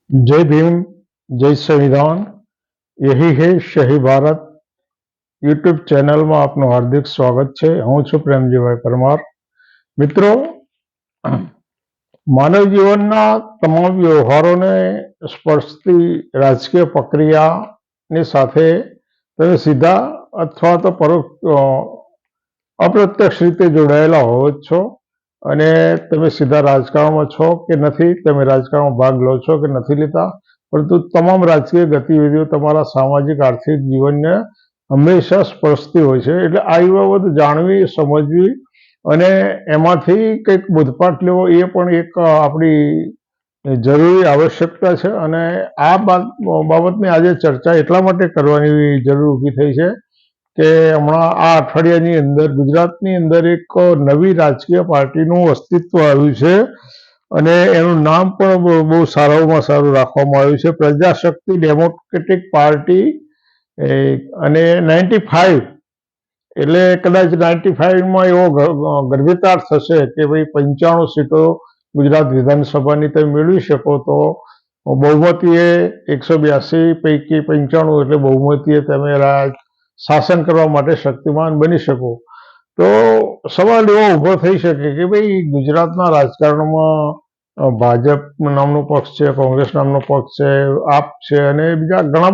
जय भीम, जय संविधान। यही है सही भारत। યુટ્યુબ ચેનલમાં આપનું હાર્દિક સ્વાગત છે। હું છું પ્રેમજીભાઈ પરમાર। મિત્રો, માનવ જીવનના તમામ વ્યવહારોને સ્પર્શતી રાજકીય પ્રક્રિયાની સાથે તમે સીધા અથવા તો અપ્રત્યક્ષ રીતે જોડાયેલા હોવ જ છો અને તમે સીધા રાજકારણમાં છો કે નથી, તમે રાજકારણમાં ભાગ લો છો કે નથી લેતા, પરંતુ તમામ રાજકીય ગતિવિધિઓ તમારા સામાજિક આર્થિક જીવનને હંમેશા સ્પર્શતી હોય છે। એટલે આ બાબત જાણવી, સમજવી અને એમાંથી કંઈક બોધપાઠ લેવો એ પણ એક આપણી જરૂરી આવશ્યકતા છે। અને આ બાબતની આજે ચર્ચા એટલા માટે કરવાની જરૂર ઊભી થઈ છે કે હમણાં આ અઠવાડિયાની અંદર ગુજરાતની અંદર એક નવી રાજકીય પાર્ટીનું અસ્તિત્વ આવ્યું છે અને એનું નામ પણ બહુ સારામાં સારું રાખવામાં આવ્યું છે, પ્રજાશક્તિ ડેમોક્રેટિક પાર્ટી। અને 95 એટલે કદાચ 95માં એવો ગર્ભિતાર્થ થશે કે ભાઈ 95 સીટો ગુજરાત વિધાનસભાની તમે મેળવી શકો તો બહુમતીએ 182 પૈકી 95 એટલે બહુમતીએ તમે શાસન કરવા માટે શક્તિમાન બની શકો। તો સવાલ એવો ઊભો થઈ શકે કે ભાઈ ગુજરાતના રાજકારણમાં ભાજપ નામનો પક્ષ છે, કોંગ્રેસ નામનો પક્ષ છે, આપ છે અને બીજા ઘણા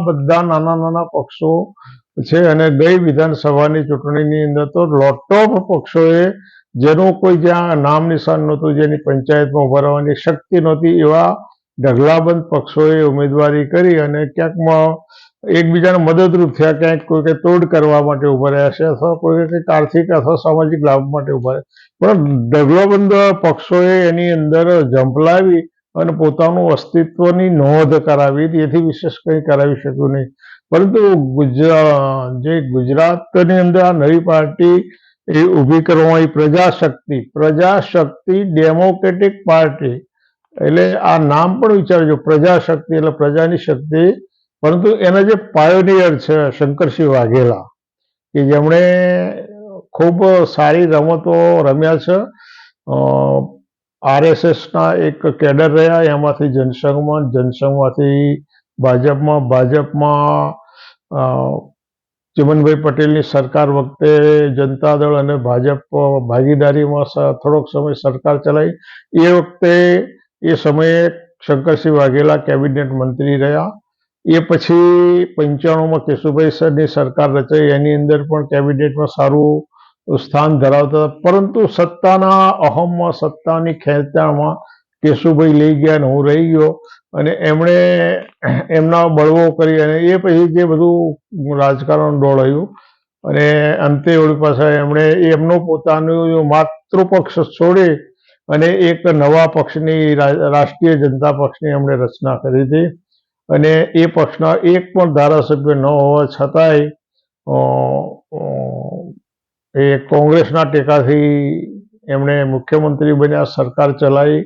બધા નાના પક્ષો છે અને ગઈ વિધાનસભાની ચૂંટણીની અંદર તો લોટો પક્ષોએ જેનું કોઈ જ્યાં નામ નિશાન નહોતું, જેની પંચાયતમાં ઉભા રહેવાની શક્તિ નહોતી, એવા ઢગલાબંધ પક્ષોએ ઉમેદવારી કરી અને ક્યાંક એકબીજાને મદદરૂપ થયા, ક્યાંક કોઈ તોડ કરવા માટે ઉભા રહ્યા છે અથવા કોઈ કંઈક આર્થિક અથવા સામાજિક લાભ માટે ઉભા રહ્યા, પણ ઢગલાબંધ પક્ષોએ એની અંદર ઝંપલાવી અને પોતાનું અસ્તિત્વની નોંધ કરાવી, એથી વિશેષ કંઈ કરાવી શક્યું નહીં। પરંતુ જે ગુજરાતની અંદર આ નવી પાર્ટી એ ઊભી કરવામાં આવી, પ્રજાશક્તિ ડેમોક્રેટિક પાર્ટી, એટલે આ નામ પણ વિચારજો, પ્રજાશક્તિ એટલે પ્રજાની શક્તિ, પરંતુ એના જે પાયોનિયર છે શંકરસિંહ વાઘેલા, કે જેમણે ખૂબ સારી રમતો રમ્યા છે, RSSના એક કેડર રહ્યા, એમાંથી જનસંઘમાંથી ભાજપમાં ચિમનભાઈ પટેલની સરકાર વખતે જનતા દળ અને ભાજપ ભાગીદારીમાં થોડોક સમય સરકાર ચલાવી, એ વખતે એ સમયે શંકરસિંહ વાઘેલા કેબિનેટ મંત્રી રહ્યા। એ પછી 95માં કેશુભાઈની સરકાર રચાઈ, એની અંદર પણ કેબિનેટમાં સારું સ્થાન ધરાવતા હતા, પરંતુ સત્તાના અહમમાં, સત્તાની ખેંચાણમાં કેશુભાઈ લઈ ગયા અને હું રહી ગયો અને એમણે એમના બળવો કરી અને એ પછી જે બધું રાજકારણ દોડાયું અને અંતે વળી પાછા એમણે એમનો પોતાનું માતૃપક્ષ છોડી અને એક નવા પક્ષની, રાષ્ટ્રીય જનતા પક્ષની એમણે રચના કરી હતી અને એ પક્ષના એક પણ ધારાસભ્ય ન હોવા છતાંય એ કોંગ્રેસના ટેકાથી એમણે મુખ્યમંત્રી બન્યા, સરકાર ચલાવી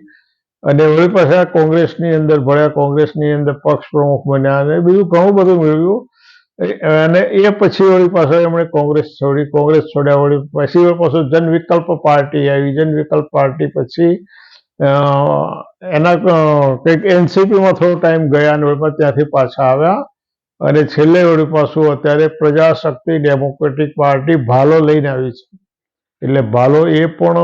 અને વળી પાછા કોંગ્રેસની અંદર ભળ્યા, કોંગ્રેસની અંદર પક્ષ પ્રમુખ બન્યા અને બીજું ઘણું બધું મેળવ્યું। અને એ પછી વળી પાછા એમણે કોંગ્રેસ છોડ્યા વળી પછી પાછું જન વિકલ્પ પાર્ટી આવી, જન વિકલ્પ પાર્ટી પછી એના કંઈક એનસીપીમાં થોડો ટાઈમ ગયા અને વળી ત્યાંથી પાછા આવ્યા અને છેલ્લે વળી પાછું અત્યારે પ્રજાશક્તિ ડેમોક્રેટિક પાર્ટી ભાલો લઈને આવી છે। એટલે ભાલો એ પણ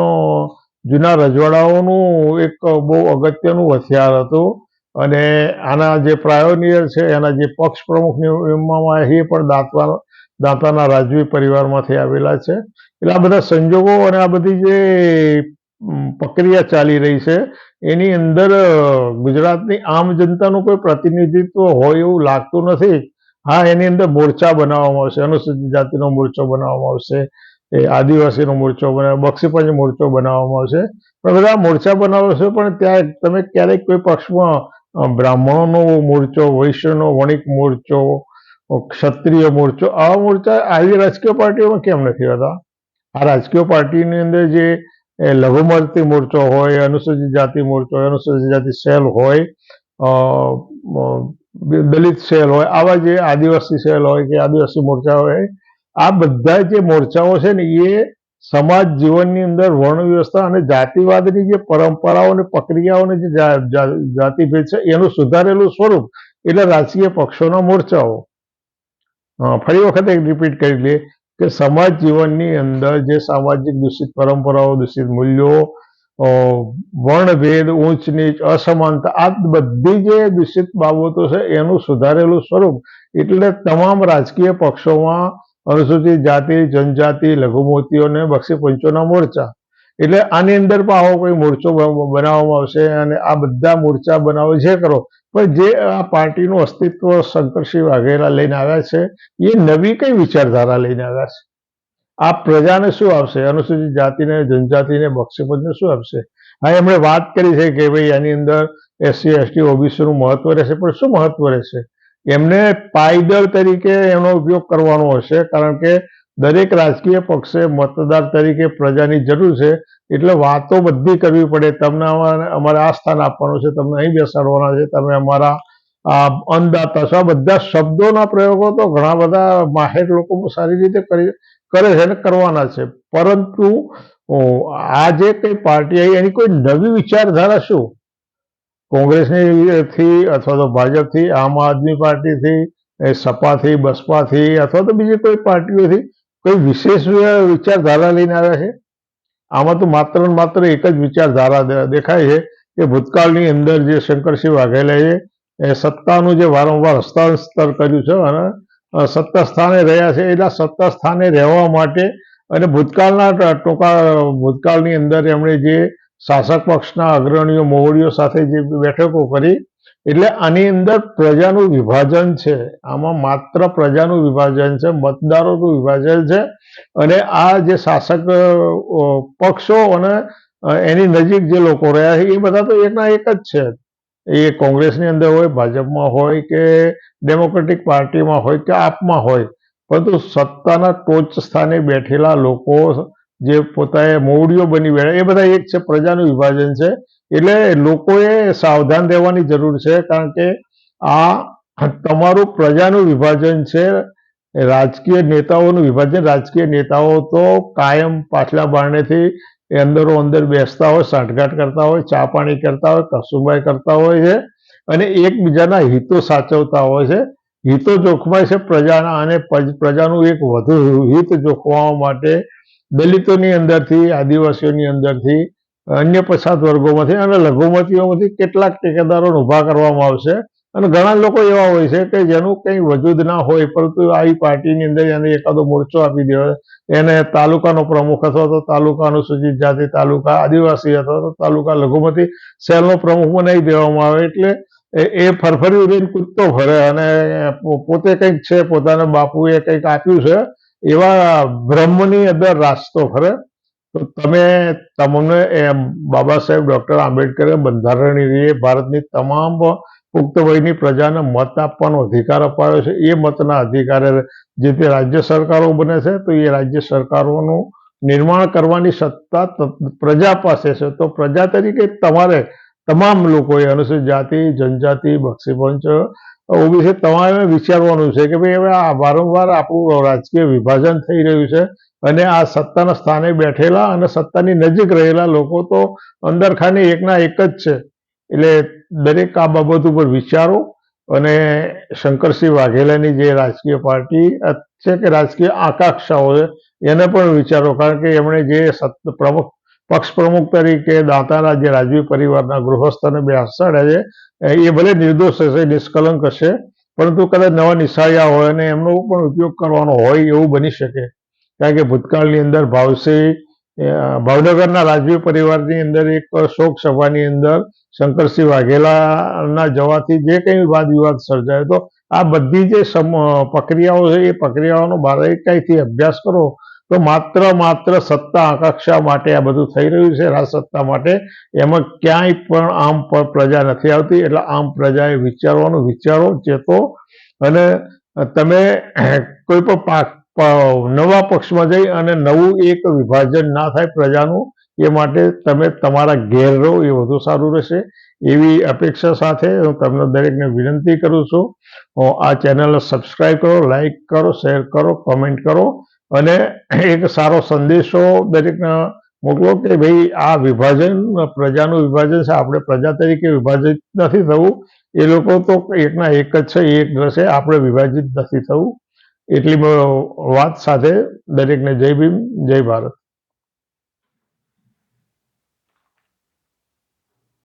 જૂના રજવાડાઓનું એક બહુ અગત્યનું હથિયાર હતું અને આના જે પ્રાયોનિયર છે, એના જે પક્ષ પ્રમુખની એમાં એ પણ દાંતાના રાજવી પરિવારમાંથી આવેલા છે। એટલે આ બધા સંજોગો અને આ બધી જે પ્રક્રિયા ચાલી રહી છે એની અંદર ગુજરાતની આમ જનતાનું કોઈ પ્રતિનિધિત્વ હોય એવું લાગતું નથી। હા, એની અંદર મોરચા બનાવવામાં આવશે, અનુસૂચિત જાતિનો મોરચો બનાવવામાં આવશે, આદિવાસીનો મોરચો બક્ષીપંચ મોરચો બનાવવામાં આવશે, પણ બધા મોરચા બનાવશે પણ ત્યાં તમે ક્યારેક કોઈ પક્ષમાં બ્રાહ્મણોનો મોરચો, વૈશ્યનો વણિક મોરચો, ક્ષત્રિય મોરચો, આવા મોરચા આવી રાજકીય પાર્ટીઓમાં કેમ નથી હોતા? આ રાજકીય પાર્ટીની અંદર જે લઘુમતી મોરચો હોય, અનુસૂચિત જાતિ મોરચો હોય, અનુસૂચિત જાતિ સેલ હોય, દલિત સેલ હોય, આવા જે આદિવાસી સેલ હોય કે આદિવાસી મોરચા હોય, આ બધા જે મોરચાઓ છે ને એ સમાજ જીવનની અંદર વર્ણ વ્યવસ્થા અને જાતિવાદની જે પરંપરાઓ અને પ્રક્રિયાઓને જે જાતિભેદ છે એનું સુધારેલું સ્વરૂપ એટલે રાજકીય પક્ષોના મોરચાઓ. ફરી વખત એક રિપીટ કરી લઈએ કે સમાજ જીવનની અંદર જે સામાજિક દૂષિત પરંપરાઓ, દૂષિત મૂલ્યો, વર્ણભેદ, ઊંચ નીચ, અસમાનતા, આ બધી જે દૂષિત બાબતો છે એનું સુધારેલું સ્વરૂપ એટલે તમામ રાજકીય પક્ષોમાં અનુસૂચિત જાતિ, જનજાતિ, લઘુમતીઓ અને બક્ષીપંચોના મોરચા. એટલે આની અંદર પણ આવો કોઈ મોરચો બનાવવામાં આવશે અને આ બધા મોરચા બનાવો જે કરો, પણ જે આ પાર્ટીનું અસ્તિત્વ શંકરસિંહ વાઘેલા લઈને આવ્યા છે એ નવી કઈ વિચારધારા લઈને આવ્યા છે? આ પ્રજાને શું આપશે? અનુસૂચિત જાતિને, જનજાતિને, બક્ષીપંચને શું આપશે? હા, એમણે વાત કરી છે કે ભાઈ આની અંદર SC, ST, OBCનું મહત્વ રહેશે, પણ શું મહત્વ રહેશે? એમને પાયદળ તરીકે એનો ઉપયોગ કરવાનો હશે, કારણ કે દરેક રાજકીય પક્ષે મતદાર તરીકે પ્રજાની જરૂર છે, એટલે વાતો બધી કરવી પડે. તમને અમારે આ સ્થાન આપવાનું છે, તમને અહીં બેસાડવાના છે, તમે અમારા અન્નદાતા છો. આ બધા શબ્દોના પ્રયોગો તો ઘણા બધા માહેર લોકો સારી રીતે કરે છે અને કરવાના છે, પરંતુ આ જે કઈ પાર્ટી આવી એની કોઈ નવી વિચારધારા શું? કોંગ્રેસથી અથવા તો ભાજપથી, આમ આદમી પાર્ટીથી, સપાથી, બસપાથી અથવા તો બીજી કોઈ પાર્ટીઓથી કોઈ વિશેષ વિચારધારા લઈને આવ્યા છે? આમાં તો માત્ર ને માત્ર એક જ વિચારધારા દેખાય છે કે ભૂતકાળની અંદર જે શંકરસિંહ વાઘેલાએ સત્તાનું જે વારંવાર હસ્તાંતર કર્યું છે અને સત્તા સ્થાને રહ્યા છે, એટલા સત્તા સ્થાને રહેવા માટે અને ભૂતકાળની અંદર એમણે જે શાસક પક્ષના અગ્રણીઓ, મોવડીઓ સાથે જે બેઠકો કરી, એટલે આની અંદર પ્રજાનું વિભાજન છે. આમાં માત્ર પ્રજાનું વિભાજન છે, મતદારોનું વિભાજન છે. અને આ જે શાસક પક્ષો અને એની નજીક જે લોકો રહ્યા છે એ બધા તો એકના એક જ છે. એ કોંગ્રેસની અંદર હોય, ભાજપમાં હોય કે ડેમોક્રેટિક પાર્ટીમાં હોય કે આપમાં હોય, પરંતુ સત્તાના ટોચ સ્થાને બેઠેલા લોકો જે પોતાએ મોવડીઓ બની બેઠા એ બધા એક છે. પ્રજાનું વિભાજન છે, એટલે લોકોએ સાવધાન રહેવાની જરૂર છે, કારણ કે આ તમારું પ્રજાનું વિભાજન છે, રાજકીય નેતાઓનું વિભાજન. રાજકીય નેતાઓ તો કાયમ પાછલા બારણેથી અંદરો અંદર બેસતા હોય, સાંઠગાંઠ કરતા હોય, ચા પાણી કરતા હોય, કસુંબાઈ કરતા હોય છે અને એકબીજાના હિતો સાચવતા હોય છે. હિતો જોખમાય છે પ્રજાના, અને પ્રજાનું એક વધુ હિત જોખવા માટે દલિતોની અંદરથી, આદિવાસીઓની અંદરથી, અન્ય પછાત વર્ગોમાંથી અને લઘુમતીઓમાંથી કેટલાક ટેકેદારો ઊભા કરવામાં આવશે. અને ઘણા લોકો એવા હોય છે કે જેનું કંઈ વજૂદ ના હોય, પરંતુ આવી પાર્ટીની અંદર એને એકાદો મોરચો આપી દેવાય, એને તાલુકાનો પ્રમુખ અથવા તો તાલુકા અનુસૂચિત જાતિ, તાલુકા આદિવાસી અથવા તો તાલુકા લઘુમતી સેલનો પ્રમુખ બનાવી દેવામાં આવે, એટલે એ ફરફરી ઉડીને કૂદતો ફરે અને પોતે કંઈક છે, પોતાના બાપુએ કંઈક આપ્યું છે એવા ભ્રમની અંદર રાસ્તો ફરે. તો તમને બાબા સાહેબ ડૉક્ટર આંબેડકરે બંધારણીય ભારતની તમામ પુખ્ત વયની પ્રજાને મત આપવાનો અધિકાર અપાયો છે. એ મતના અધિકારે જે તે રાજ્ય સરકારો બને છે, તો એ રાજ્ય સરકારોનું નિર્માણ કરવાની સત્તા પ્રજા પાસે છે. તો પ્રજા તરીકે તમારે તમામ લોકોએ અનુસૂચિત જાતિ, જનજાતિ, બક્ષીપંચ, ઓબીસી તમારે વિચારવાનું છે કે ભાઈ હવે આ વારંવાર આપણું રાજકીય વિભાજન થઈ રહ્યું છે અને આ સત્તાના સ્થાને બેઠેલા અને સત્તાની નજીક રહેલા લોકો તો અંદર ખાને એકના એક જ છે. એટલે દરેક આ બાબત ઉપર વિચારો અને શંકરસિંહ વાઘેલાની જે રાજકીય પાર્ટી છે કે રાજકીય આકાંક્ષાઓ છે એને પણ વિચારો, કારણ કે એમણે જે પક્ષ પ્રમુખ તરીકે દાંતાના જે રાજવી પરિવારના ગૃહસ્થને બેસાડ્યા છે એ ભલે નિર્દોષ હશે, નિષ્કલંક હશે, પરંતુ કદાચ નવા નિશાળિયા હોય અને એમનો પણ ઉપયોગ કરવાનો હોય એવું બની શકે. કારણ કે ભૂતકાળની અંદર ભાવનગરના રાજવી પરિવારની અંદર એક શોક સભાની અંદર શંકરસિંહ વાઘેલાના જવાથી જે કંઈ વાદ વિવાદ સર્જાયો હતો, આ બધી જે પ્રક્રિયાઓ છે એ પ્રક્રિયાઓનો બારીકાઈથી અભ્યાસ કરો તો માત્ર સત્તા આકાંક્ષા માટે આ બધું થઈ રહ્યું છે, રાજસત્તા માટે. એમાં ક્યાંય પણ આમ પ્રજા નથી આવતી. એટલે આમ પ્રજાએ વિચારવાનું, વિચારો, ચેતો અને તમે કોઈ પણ નવા પક્ષમાં જઈ અને નવું એક વિભાજન ના થાય પ્રજાનું, એ માટે તમે તમારા ઘેર રહો એ વધુ સારું રહેશે. એવી અપેક્ષા સાથે હું તમને દરેકને વિનંતી કરું છું, આ ચેનલને સબસ્ક્રાઈબ કરો, લાઈક કરો, શેર કરો, કોમેન્ટ કરો અને એક સારો સંદેશો દરેકને મોકલો કે ભાઈ આ વિભાજન પ્રજાનું વિભાજન છે, આપણે પ્રજા તરીકે વિભાજિત નથી થવું. એ લોકો તો એકના એક જ છે, એક રહેશે, આપણે વિભાજિત નથી થવું. એટલી વાત સાથે દરેકને જય ભીમ, જય ભારત.